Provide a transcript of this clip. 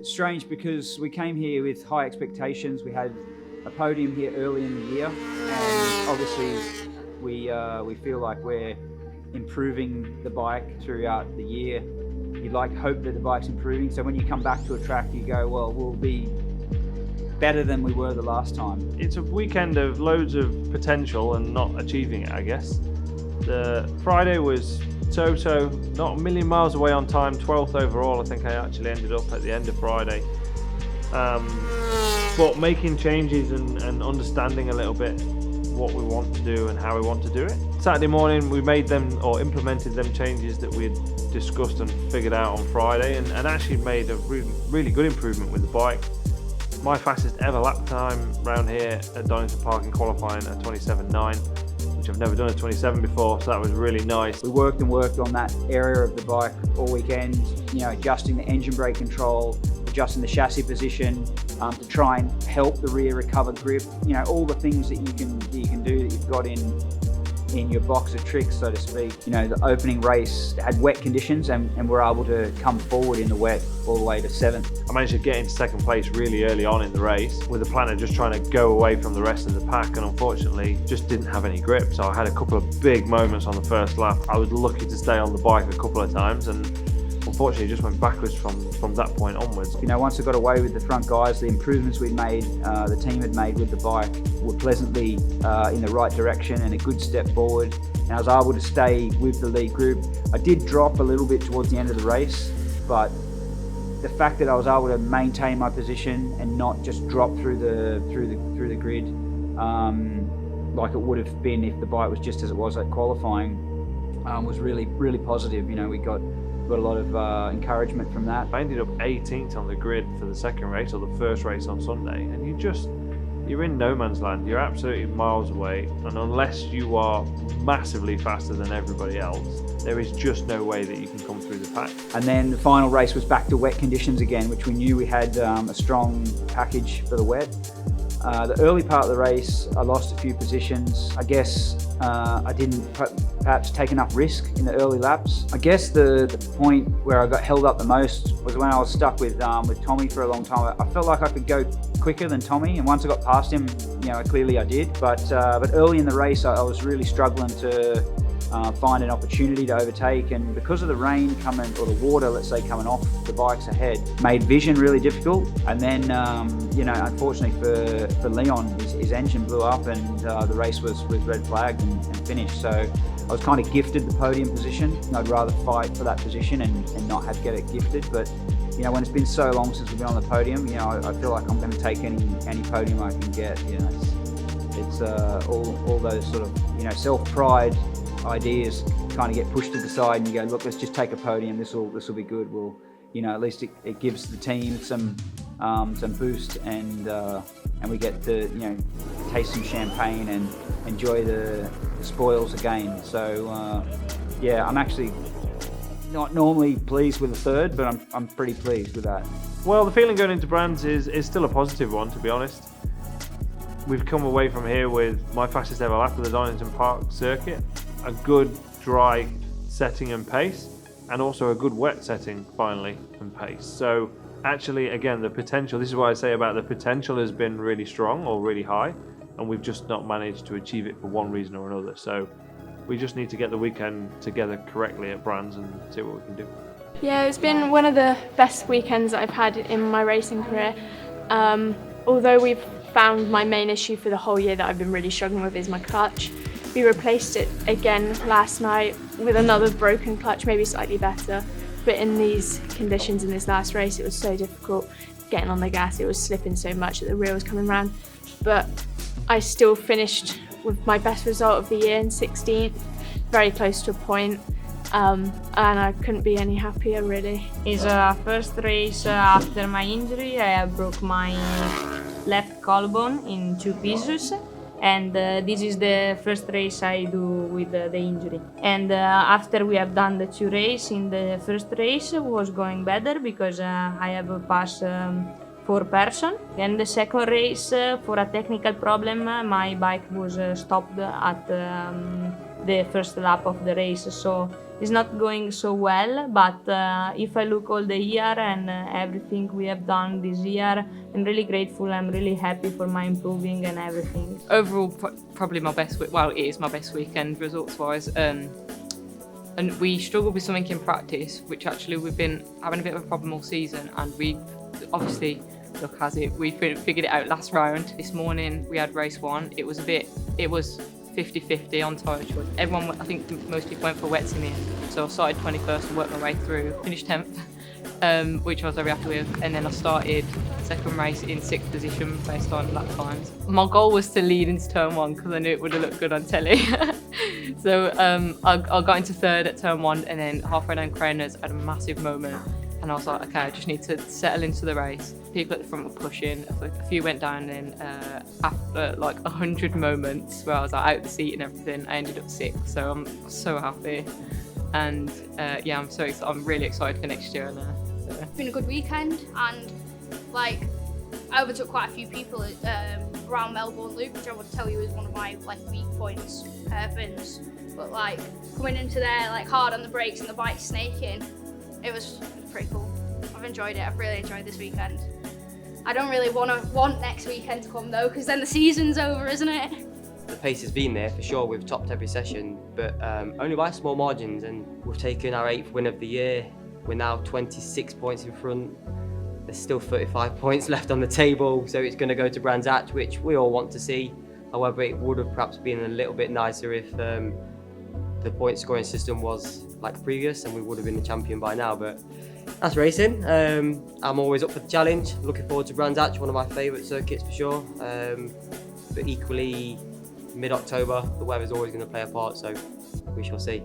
It's strange because we came here with high expectations. We had a podium here early in the year, and obviously we feel like we're improving the bike throughout the year. You hope that the bike's improving, so when you come back to a track you go, well, we'll be better than we were the last time. It's a weekend of loads of potential and not achieving it, I guess. The Friday was so, not a million miles away on time, 12th overall. I think I actually ended up at the end of Friday. But making changes and understanding a little bit what we want to do and how we want to do it. Saturday morning we made them or implemented them changes that we'd discussed and figured out on Friday, and actually made a really good improvement with the bike. My fastest ever lap time around here at Donington Park in qualifying at 27.9, which I've never done a 27 before, so that was really nice. We worked on that area of the bike all weekend, adjusting the engine brake control, adjusting the chassis position to try and help the rear recover grip. All the things that you can do that you've got in your box of tricks, so to speak. The opening race had wet conditions and we're able to come forward in the wet all the way to 7th. I managed to get into second place really early on in the race with a plan of just trying to go away from the rest of the pack, and unfortunately just didn't have any grip. So I had a couple of big moments on the first lap. I was lucky to stay on the bike a couple of times, and unfortunately just went backwards from that point onwards. Once I got away with the front guys, the improvements we'd made, the team had made with the bike were pleasantly in the right direction and a good step forward. And I was able to stay with the lead group. I did drop a little bit towards the end of the race, but the fact that I was able to maintain my position and not just drop through the grid like it would have been if the bike was just as it was at qualifying was really positive. We got a lot of encouragement from that. I ended up 18th on the grid for the second race, or the first race on Sunday, and you're in no man's land. You're absolutely miles away, and unless you are massively faster than everybody else, there is just no way that you can come through the pack. And then the final race was back to wet conditions again, which we knew we had a strong package for the wet. The early part of the race, I lost a few positions. I guess I didn't perhaps take enough risk in the early laps. I guess the point where I got held up the most was when I was stuck with Tommy for a long time. I felt like I could go quicker than Tommy, and once I got past him, clearly I did. But early in the race, I was really struggling to find an opportunity to overtake, and because of the rain coming, or the water, let's say, coming off the bikes ahead, made vision really difficult. And then, unfortunately for Leon, his engine blew up, and the race was red flagged and finished. So I was kind of gifted the podium position. I'd rather fight for that position and not get it gifted. But when it's been so long since we've been on the podium, I feel like I'm going to take any podium I can get. It's all those sort of self-pride ideas kind of get pushed to the side, and you go, look, let's just take a podium. This will be good. We'll, at least it gives the team some boost, and we get to taste some champagne and enjoy the spoils again. So I'm actually not normally pleased with the third, but I'm pretty pleased with that. Well, the feeling going into Brands is still a positive one, to be honest. We've come away from here with my fastest ever lap of the Donington Park circuit, a good dry setting and pace, and also a good wet setting finally and pace. So actually, again, the potential, this is what I say about the potential, has been really strong or really high, and we've just not managed to achieve it for one reason or another. So we just need to get the weekend together correctly at Brands and see what we can do. Yeah, it's been one of the best weekends I've had in my racing career. Although we've found my main issue for the whole year that I've been really struggling with is my clutch. We replaced it again last night with another broken clutch, maybe slightly better. But in these conditions in this last race, it was so difficult getting on the gas. It was slipping so much that the rear was coming round. But I still finished with my best result of the year in 16th, very close to a point. And I couldn't be any happier, really. It's a first race after my injury. I have broke my left collarbone in 2 pieces, and this is the first race I do with the injury. And after we have done the 2 races, in the first race was going better because I have passed 4 person. And the second race, for a technical problem, my bike was stopped at the first lap of the race, so it's not going so well, but if I look all the year and everything we have done this year, I'm really grateful. I'm really happy for my improving and everything. Overall, probably my best week. Well, it is my best weekend results-wise. And we struggled with something in practice, which actually we've been having a bit of a problem all season, and we obviously, look as it, we figured it out last round. This morning we had race 1. It was 50-50 on tyre choice. Everyone, I think most people went for wets in the end. So I started 21st and worked my way through, finished 10th, which I was very happy with. And then I started second race in 6th position based on lap times. My goal was to lead into turn 1 because I knew it would have looked good on telly. So I got into 3rd at turn 1, and then halfway down Craners had a massive moment. And I was like, okay, I just need to settle into the race. People at the front were pushing. A few went down, and then after like 100 moments where I was like, out of the seat and everything, I ended up 6th. So I'm so happy. And yeah, I'm so excited. I'm really excited for next year now. So. It's been a good weekend, and like I overtook quite a few people around Melbourne Loop, which I would tell you is one of my like weak points, hairpins. But like coming into there like hard on the brakes and the bike snaking, it was pretty cool. I've enjoyed it. I've really enjoyed this weekend. I don't really want next weekend to come though, because then the season's over, isn't it? The pace has been there for sure. We've topped every session, but only by small margins, and we've taken our 8th win of the year. We're now 26 points in front. There's still 35 points left on the table, so it's going to go to Brands Hatch, which we all want to see. However, it would have perhaps been a little bit nicer if the point scoring system was like previous, and we would have been the champion by now. But that's racing. I'm always up for the challenge. Looking forward to Brands Hatch, one of my favourite circuits for sure. But equally, mid-October, the weather's always going to play a part, so we shall see.